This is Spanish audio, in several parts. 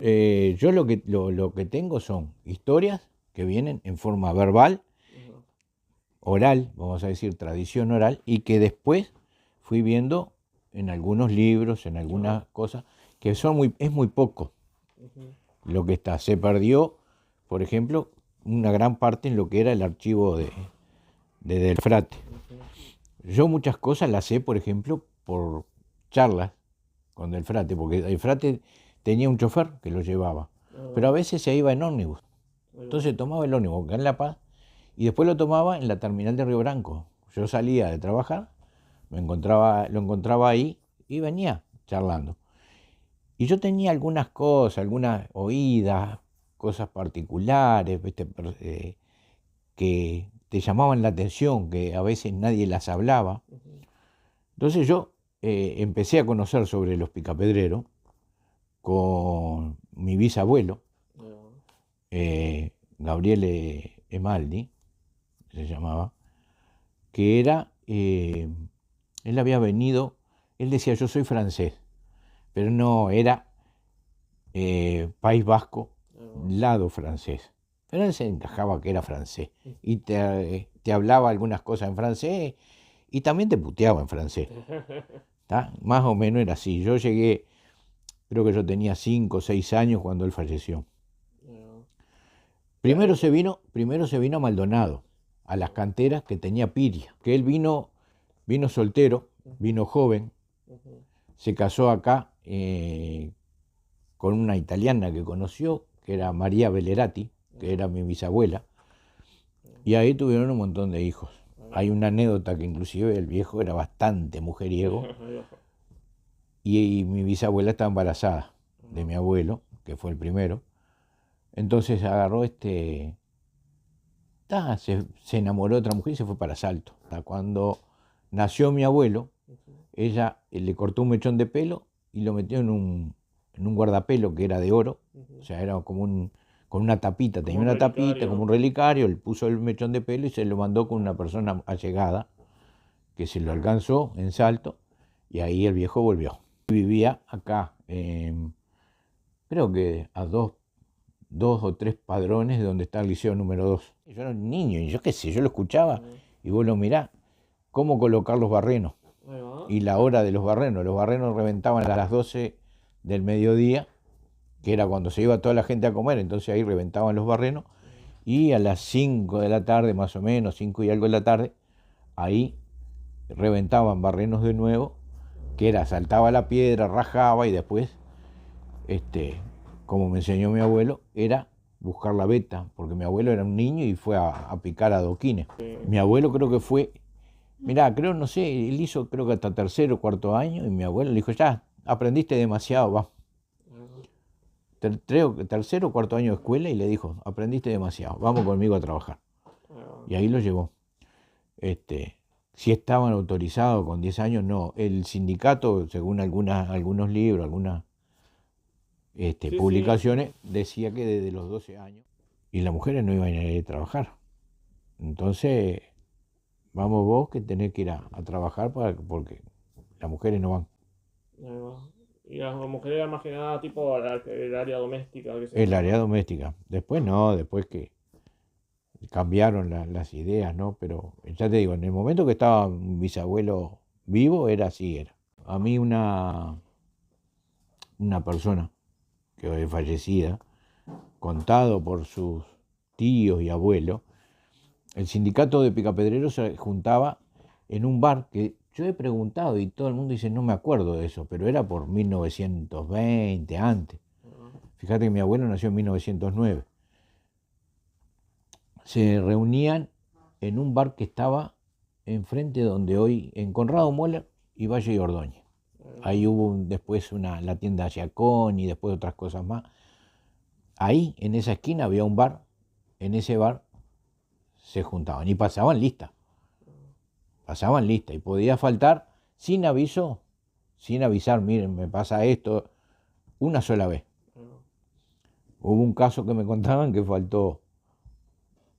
Yo lo que tengo son historias que vienen en forma verbal, Ajá. oral, vamos a decir tradición oral, y que después fui viendo en algunos libros, en Ajá. algunas cosas, que es muy poco Ujú. lo que está. Se perdió, por ejemplo, una gran parte en lo que era el archivo Del Frate. Ujú. Yo muchas cosas las sé, por ejemplo, por charlas con Del Frate, porque Del Frate tenía un chofer que lo llevaba, Ahí pero va, a veces se iba en ómnibus. ahí va. Entonces tomaba el ómnibus acá en La Paz y después lo tomaba en la terminal de Río Branco. Yo salía de trabajar, lo encontraba ahí y venía charlando. Y yo tenía algunas cosas, algunas oídas, cosas particulares, ¿viste? Que te llamaban la atención, que a veces nadie las hablaba. Ujú. Entonces yo empecé a conocer sobre los picapedreros con mi bisabuelo, Ahí va. Gabriele Emaldi, se llamaba, que era, él había venido, él decía yo soy francés, pero no, era País Vasco, Ahí va. lado francés. Pero él se encajaba que era francés Ujú. y te hablaba algunas cosas en francés y también te puteaba en francés. ¿Tá? Más o menos era así. Yo llegué, creo que yo tenía 5 o 6 años cuando él falleció. Ahí va. Eh, Primero se vino a Maldonado, a las canteras que tenía Piria, que él vino soltero, Ujú. vino joven, Ujú. se casó acá con una italiana que conoció, que era María Velerati, Ahí que va. era mi bisabuela, Ahí y ahí tuvieron un montón de hijos. Hay va. una anécdota que inclusive el viejo era bastante mujeriego Ahí va. y mi bisabuela estaba embarazada de Ajá. mi abuelo, que fue el primero. Entonces agarró se enamoró de otra mujer y se fue para Salto. Hasta cuando nació mi abuelo, Ujú. ella le cortó un mechón de pelo y lo metió en un guardapelo que era de oro, o Ujú. sea, era con una tapita, Como tenía un una tapita relicario, como un ¿no? relicario, le puso el mechón de pelo y se lo mandó con una persona allegada que se lo alcanzó en Salto y ahí el viejo volvió. Vivía acá, creo que a dos o tres padrones de donde está el liceo número 2. Yo era un niño y yo qué sé, yo lo escuchaba Ajá. y vos lo mirás, cómo colocar los barrenos Ahí va. y la hora de los barrenos. Los barrenos reventaban a las 12 del mediodía, que era cuando se iba toda la gente a comer, entonces ahí reventaban los barrenos Ujú. y a las 5 de la tarde, más o menos, 5 y algo de la tarde, ahí reventaban barrenos de nuevo, que Ajá. era saltaba la piedra, rajaba y después este, como me enseñó mi abuelo, era buscar la veta, porque mi abuelo era un niño y fue a picar adoquines. Sí. Mi abuelo creo que fue, mirá, creo, no sé, él hizo creo que hasta tercero o cuarto año y mi abuelo le dijo, ya, aprendiste demasiado, va. Ahí va. Tercero o cuarto año de escuela y le dijo, aprendiste demasiado, vamos conmigo a trabajar. Ahí va. Y ahí lo llevó. Este, si estaban autorizados con 10 años, no. El sindicato, según algunos libros, algunas Sí, sí. publicaciones, decía que desde los 12 años y las mujeres no iban a ir a trabajar. Entonces, vamos vos que tenés que ir a trabajar porque las mujeres no van. Ahí va. Y las mujeres eran más que nada tipo el área doméstica, qué sé El yo, área ¿no? doméstica. Después no, después que cambiaron las ideas, ¿no? Pero ya te digo, en el momento que estaba mi bisabuelo vivo, era así, era. A mí una persona que hoy es fallecida, contado por sus tíos y abuelos, el sindicato de picapedreros se juntaba en un bar que yo he preguntado y todo el mundo dice no me acuerdo de eso, pero era por 1920, antes. Ahí va. Fíjate que mi abuelo nació en 1909. Se reunían en un bar que estaba enfrente donde hoy, en Conrado Moller y Valle y Ordóñez. Ahí va. Ahí hubo después la tienda Giacón y después otras cosas más. Ahí, en esa esquina, había un bar. En ese bar se juntaban y pasaban lista y podía faltar sin aviso, sin avisar, miren, me pasa esto, una sola vez. Ahí va. Hubo un caso que me contaban que faltó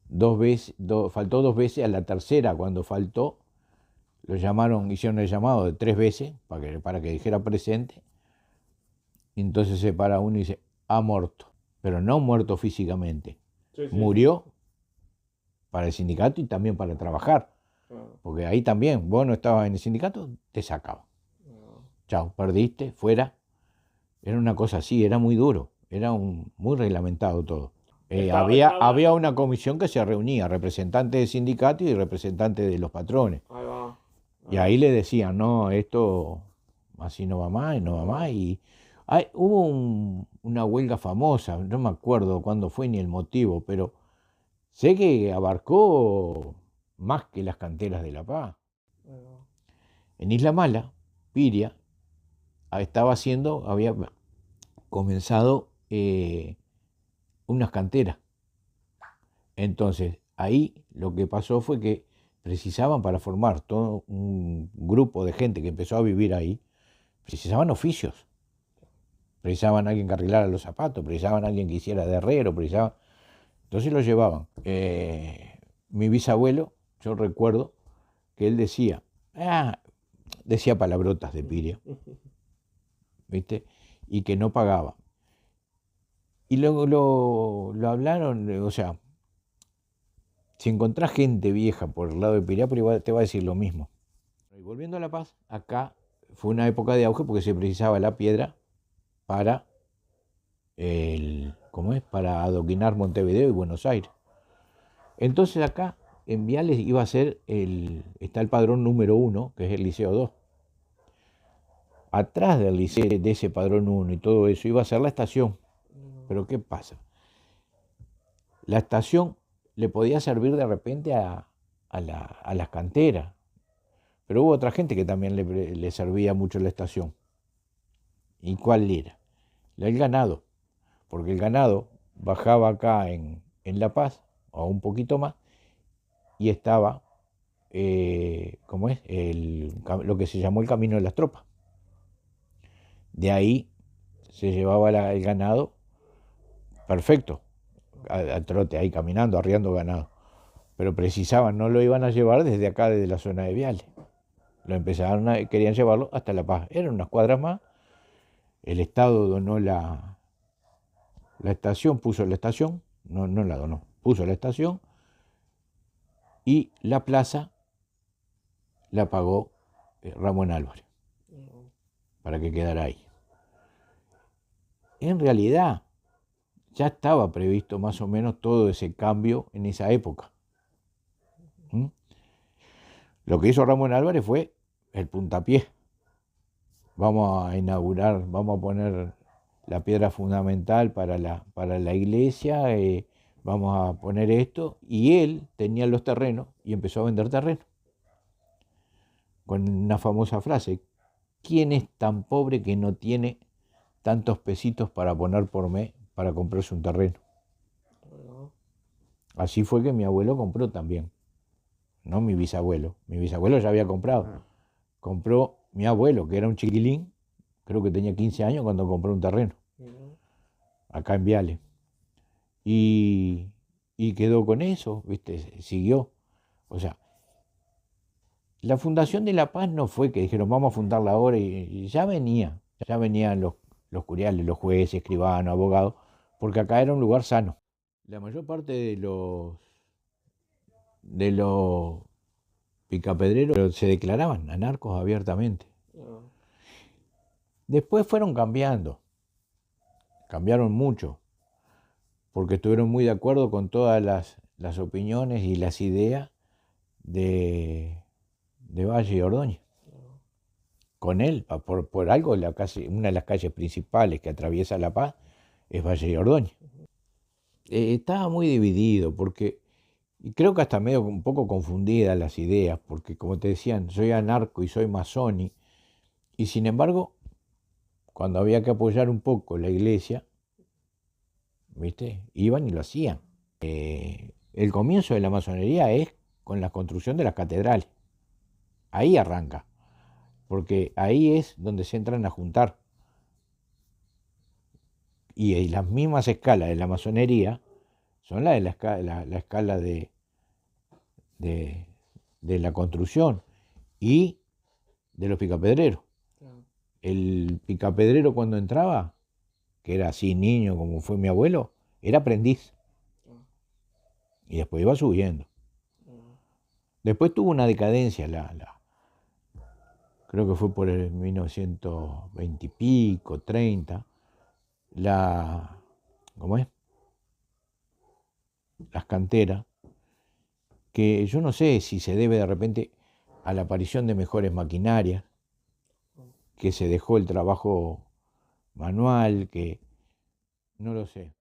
dos veces, faltó dos veces, a la tercera cuando faltó, lo llamaron, hicieron el llamado de tres veces para que dijera presente, y entonces se para uno y dice, ha muerto, pero no muerto físicamente. Sí, sí, Murió para el sindicato y también para trabajar. claro. Porque ahí también, vos no estabas en el sindicato, te sacaban. No. Chao, perdiste, fuera. Era una cosa así, era muy duro, era muy reglamentado todo. Había una comisión que se reunía, representantes del sindicato y representantes de los patrones. Ahí va. Y ahí le decían, no, esto así no va más y no va más. Y hubo una huelga famosa, no me acuerdo cuándo fue ni el motivo, pero sé que abarcó más que las canteras de La Paz. Ahí va. En Isla Mala, Piria había comenzado unas canteras. Entonces, ahí lo que pasó fue que precisaban para formar todo un grupo de gente que empezó a vivir ahí, precisaban oficios. Precisaban alguien que arreglara los zapatos, precisaban alguien que hiciera de herrero, precisaban... Entonces lo llevaban. Mi bisabuelo, yo recuerdo que él decía palabrotas de Piria, ¿viste? Y que no pagaba. Y luego lo hablaron, o sea, si encontrás gente vieja por el lado de Piria, te va a decir lo mismo. Y volviendo a La Paz, acá fue una época de auge porque se precisaba la piedra para para adoquinar Montevideo y Buenos Aires. Entonces acá en Viales iba a ser está el padrón número 1, que es el Liceo 2. Atrás del liceo, de ese padrón 1 y todo eso, iba a ser la estación. Pero ¿qué pasa? La estación le podía servir de repente a las canteras, pero hubo otra gente que también le servía mucho la estación. ¿Y cuál era? El ganado, porque el ganado bajaba acá en La Paz, o un poquito más, y estaba, lo que se llamó el Camino de las Tropas. De ahí se llevaba el ganado perfecto, al trote, ahí caminando, arriando ganado. Pero precisaban, no lo iban a llevar desde acá, desde la zona de Viales. Querían llevarlo hasta La Paz. Eran unas cuadras más. El Estado donó la estación, puso la estación, no la donó, puso la estación, y la plaza la pagó Ramón Álvarez para que quedara ahí. En realidad ya estaba previsto más o menos todo ese cambio en esa época. Lo que hizo Ramón Álvarez fue el puntapié. Vamos a inaugurar, vamos a poner la piedra fundamental para la iglesia, vamos a poner esto, y él tenía los terrenos y empezó a vender terrenos. Con una famosa frase: ¿quién es tan pobre que no tiene tantos pesitos para poner por mes para comprarse un terreno? Así fue que mi abuelo compró también, no mi bisabuelo. Mi bisabuelo ya había comprado. Compró mi abuelo, que era un chiquilín, creo que tenía 15 años cuando compró un terreno, acá en Viales. Y quedó con eso, ¿viste? Siguió. O sea, la fundación de La Paz no fue que dijeron vamos a fundarla ahora, y ya venían los curiales, los jueces, escribanos, abogados, porque acá era un lugar sano. La mayor parte de los picapedreros se declaraban anarcos abiertamente. Después fueron cambiaron mucho, porque estuvieron muy de acuerdo con todas las opiniones y las ideas de Valle y Ordóñez. Con él, por algo, una de las calles principales que atraviesa La Paz es Valle y Ordóñez. Estaba muy dividido, y creo que hasta medio un poco confundidas las ideas, porque como te decían, soy anarco y soy masón, y sin embargo, cuando había que apoyar un poco la iglesia, ¿viste? Iban y lo hacían. El comienzo de la masonería es con la construcción de las catedrales. Ahí arranca, porque ahí es donde se entran a juntar. Y las mismas escalas de la masonería son las de la escala de la construcción y de los picapedreros. El picapedrero, cuando entraba, que era así niño como fue mi abuelo, era aprendiz. Y después iba subiendo. Después tuvo una decadencia, creo que fue por el 1920 y pico, 30, ¿cómo es? Las canteras, que yo no sé si se debe de repente a la aparición de mejores maquinarias, que se dejó el trabajo manual, que no lo sé.